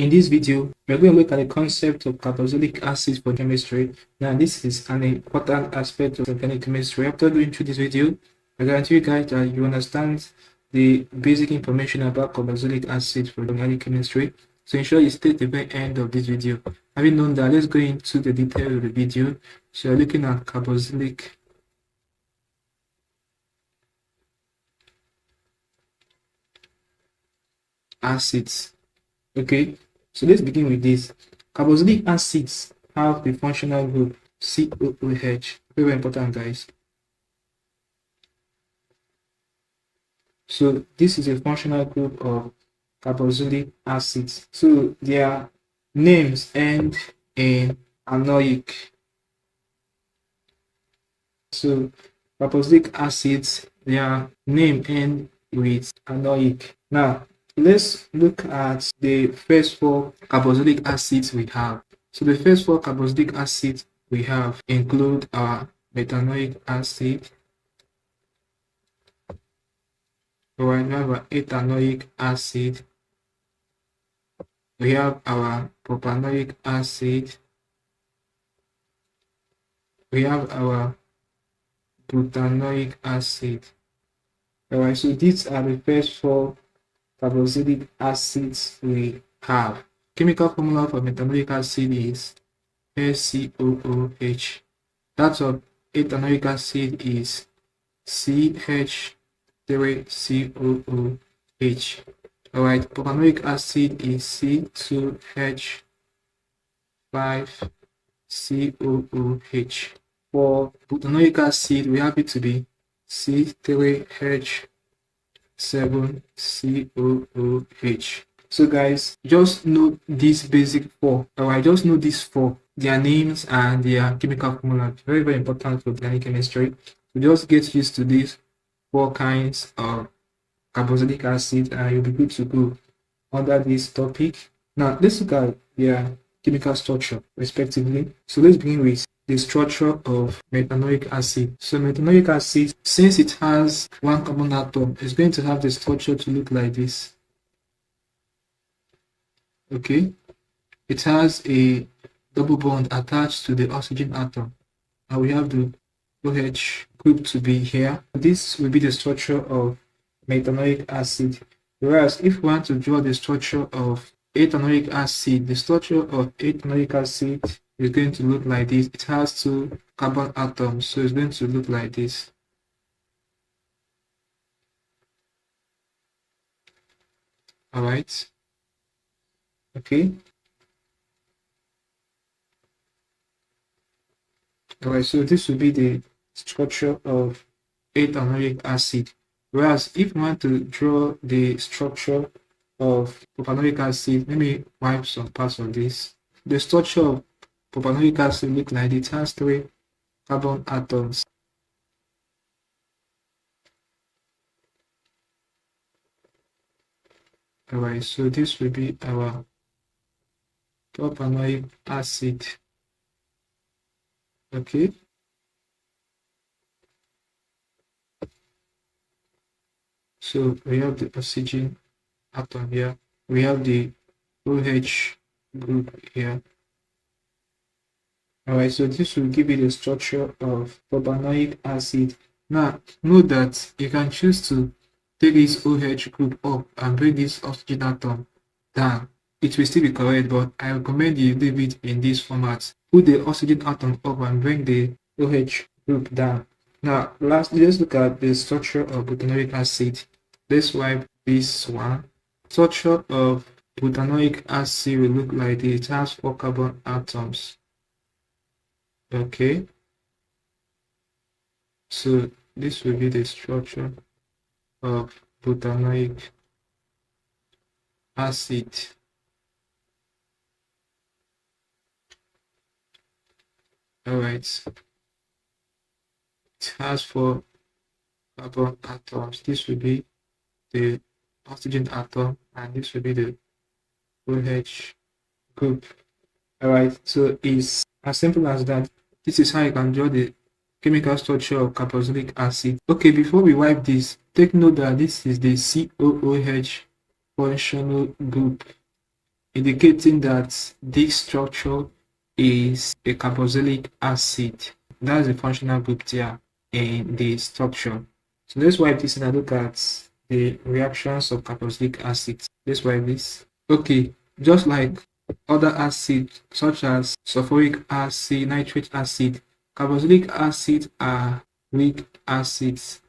In this video, we're going to look at the concept of carboxylic acid for chemistry. Now, this is an important aspect of organic chemistry. After going through this video, I guarantee you guys that you understand the basic information about carboxylic acid for organic chemistry. So ensure you stay to the very end of this video. Having known that, let's go into the detail of the video. So we're looking at carboxylic acids. Okay, so let's begin with this. Carboxylic acids have the functional group COOH. Very important, guys. So this is a functional group of carboxylic acids. So their names end in anoic. So carboxylic acids, their name end with anoic. Now, let's look at the first four carboxylic acids we have. So the first four carboxylic acids we have include our metanoic acid. We have our ethanoic acid. We have our propanoic acid. We have our butanoic acid. Alright, so these are the first four carboxylic acids we have. Chemical formula for metanoic acid is SCOOH. That of ethanoic acid is CH3COOH. Alright, propanoic acid is C2H5COOH. For butanoic acid, we have it to be C3H7COOH. So guys, just know these basic four. Alright, just know these four, their names and their chemical formula. Very, very important for organic chemistry. So just get used to these four kinds of carboxylic acid and you'll be good to go under this topic. Now let's look at their chemical structure respectively. So let's begin with the structure of metanoic acid. So metanoic acid, since it has one carbon atom, is going to have the structure to look like this. Okay, it has a double bond attached to the oxygen atom, and we have the OH group to be here. This will be the structure of metanoic acid. Whereas if we want to draw the structure of ethanoic acid, the structure of ethanoic acid is going to look like this. It has two carbon atoms, so it's going to look like this. All right. Okay. All right, so this will be the structure of ethanoic acid. Whereas if we want to draw the structure of propanoic acid, let me wipe some parts of this. The structure of propanoic acid look like it has three carbon atoms. Alright, so this will be our propanoic acid. Okay. So we have the oxygen atom here. We have the OH group here. Alright, so this will give you the structure of propanoic acid. Now, note that you can choose to take this OH group up and bring this oxygen atom down. It will still be correct, but I recommend you leave it in this format. Put the oxygen atom up and bring the OH group down. Now, lastly, let's look at the structure of butanoic acid. Let's wipe this one. Structure of butanoic acid will look like this. It has four carbon atoms. Okay. So this will be the structure of butanoic acid. Alright. It has four carbon atoms. This will be the oxygen atom and this will be the OH group. Alright, so it's as simple as that. This is how you can draw the chemical structure of carboxylic acid. Okay, before we wipe this, take note that this is the COOH functional group. indicating that this structure is a carboxylic acid. That's the functional group there in the structure. So let's wipe this and I look at the reactions of carboxylic acid. Let's wipe this. Okay, just like other acids such as sulfuric acid, nitric acid, carboxylic acid are weak acids.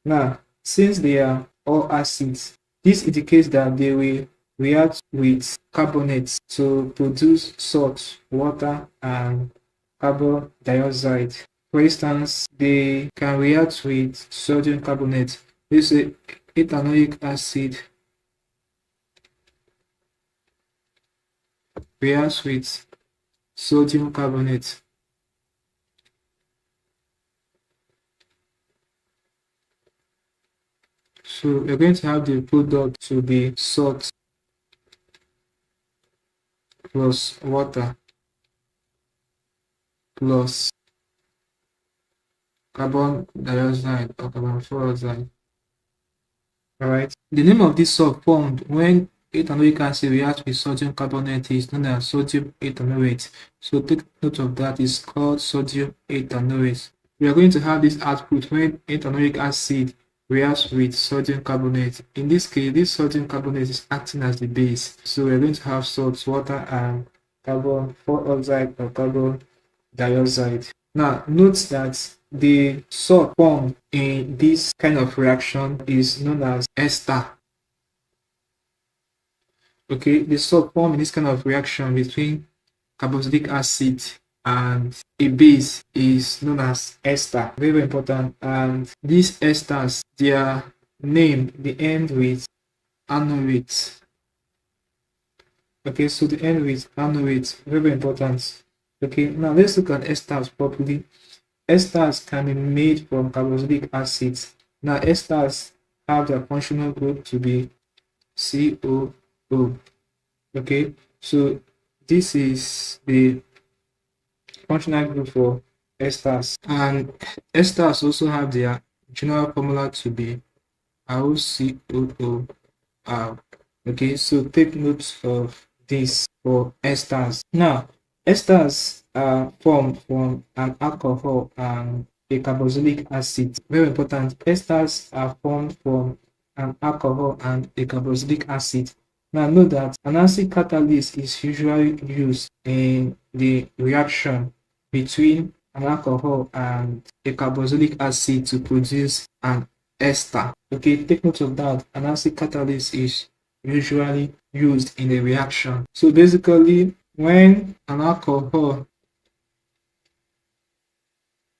Now, since they are all acids, this indicates that they will react with carbonates to produce salt, water, and carbon dioxide. For instance, they can react with sodium carbonate. This is ethanoic acid reacts with sodium carbonate. So we're going to have the product to be salt plus water plus carbon dioxide or carbon dioxide. Alright. The name of this salt formed when ethanoic acid reacts with sodium carbonate is known as sodium ethanoate. So take note of that, it's called sodium ethanoate. We are going to have this output when ethanoic acid reacts with sodium carbonate. In this case, this sodium carbonate is acting as the base. So we're going to have salt, water, and carbon dioxide or carbon dioxide. Now, note that the salt formed in this kind of reaction is known as ester. Okay, the salt formed in this kind of reaction between carboxylic acid and a base is known as ester. Very, very important. And these esters, their name, they end with anorate. Okay, so they end with anorate. Very, very important. Okay, now let's look at esters properly. Esters can be made from carboxylic acids. Now, esters have their functional group to be COO. Okay, so this is the functional group for esters, and esters also have their general formula to be ROCOO. Okay, so take note of this for esters. Now, esters are formed from an alcohol and a carboxylic acid. Very important. Esters are formed from an alcohol and a carboxylic acid. Now, note that an acid catalyst is usually used in the reaction between an alcohol and a carboxylic acid to produce an ester. Okay, take note of that. An acid catalyst is usually used in a reaction. So basically, when an alcohol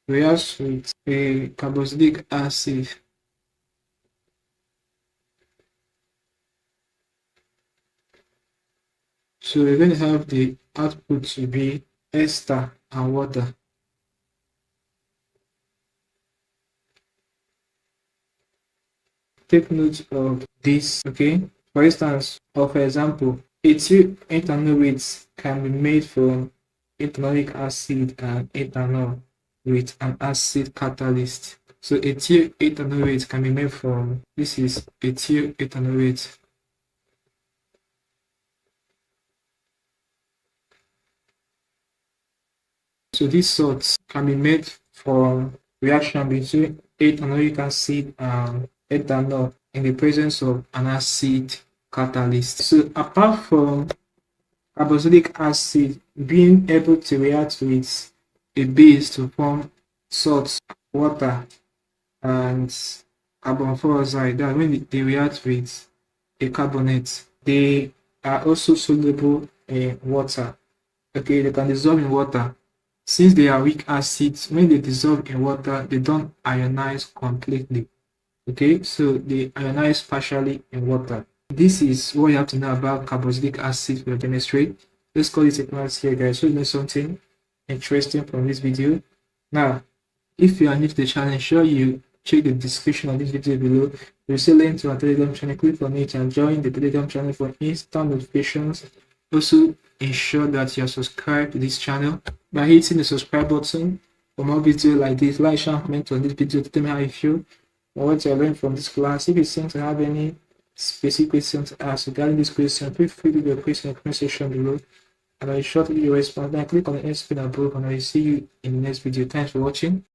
reacts with a carboxylic acid, so we're going to have the output to be ester and water. Take note of this, okay? For instance, or for example, ethyl ethanoate can be made from ethanoic acid and ethanol with an acid catalyst. So ethyl ethanoate can be made from, this is ethyl ethanoate. So these salts can be made from reaction between ethanoic acid and ethanol in the presence of an acid catalyst. So apart from carboxylic acid being able to react with a base to form salts, water, and carbon dioxide, that when they react with a carbonate, they are also soluble in water. Okay, they can dissolve in water. Since they are weak acids, when they dissolve in water, they don't ionize completely. Okay, so they ionize partially in water. This is what you have to know about carboxylic acid for chemistry. Let's call it a class here, guys. So you know something interesting from this video. Now, if you are new to the channel, ensure you check the description of this video below. You'll see a link to our Telegram channel. Click on it and join the Telegram channel for instant notifications. Also, ensure that you are subscribed to this channel by hitting the subscribe button for more videos like this. Like, share, and comment on this video to tell me how you feel or what you learned from this class. If you seem to have any specific questions asked regarding this question, feel free to leave your question in the comment section below, and I will shortly respond. Then click on the end screen above, and I will see you in the next video. Thanks for watching.